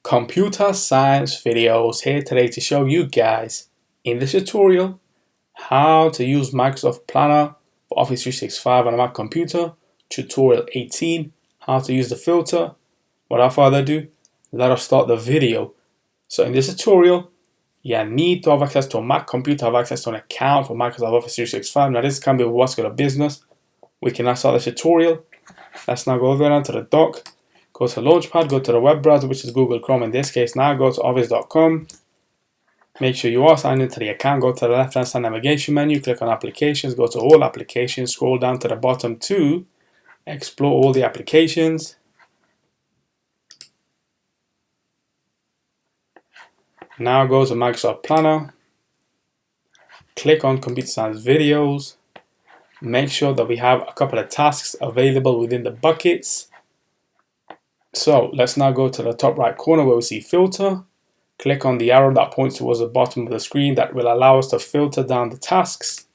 Computer Science Videos here today to show you guys in this tutorial how to use Microsoft Planner for Office 365 on a Mac computer. Tutorial 18, how to use the filter. Without further ado, let us start the video. So in this tutorial, you need to have access to a Mac computer, have access to an account for Microsoft Office 365. Now this can be what's called a business. We can now start the tutorial. Let's now go over down to the dock. Go to Launchpad, go to the web browser, which is Google Chrome in this case. Now go to office.com. Make sure you are signed into the account. Go to the left-hand side navigation menu, click on Applications, go to All Applications, scroll down to the bottom to explore all the applications. Now go to Microsoft Planner. Click on Computer Science Videos. Make sure that we have a couple of tasks available within the buckets. So let's now go to the top right corner where we see filter. Click on the arrow that points towards the bottom of the screen that will allow us to filter down the tasks.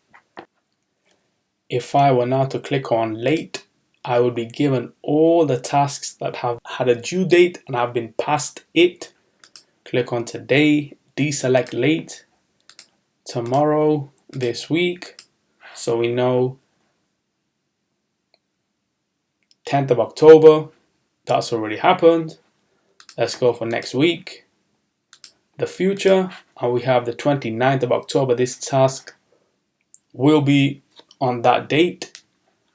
If I were now to click on late, I would be given all the tasks that have had a due date and have been past it. Click on today, deselect late, tomorrow, this week. So we know 10th of October. That's already happened. Let's go for next week. The future, and we have the 29th of October. This task will be on that date.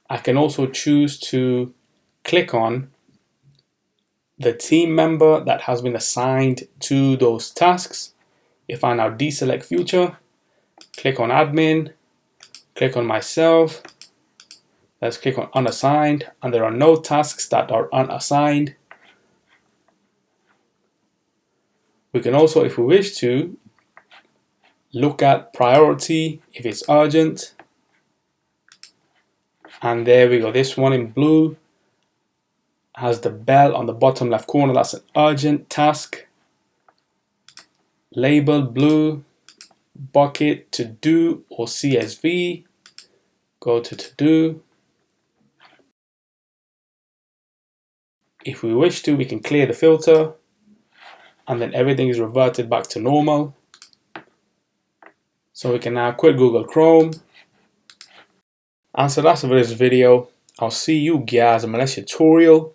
I can also choose to click on the team member that has been assigned to those tasks. If I now deselect future, click on admin, click on myself. Let's click on unassigned, and there are no tasks that are unassigned. We can also, if we wish to, look at priority if it's urgent. And there we go. This one in blue has the bell on the bottom left corner. That's an urgent task. Label blue, bucket to do or CSV. Go to do. If we wish to, we can clear the filter and then everything is reverted back to normal. So we can now quit Google Chrome. And so that's it for this video. I'll see you guys in my next tutorial.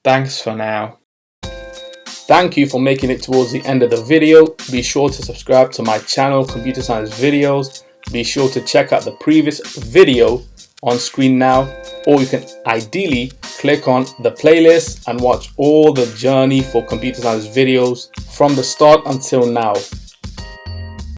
Thanks for now. Thank you for making it towards the end of the video. Be sure to subscribe to my channel, Computer Science Videos. Be sure to check out the previous video on screen now, or you can ideally click on the playlist and watch all the journey for Computer Science videos from the start until now.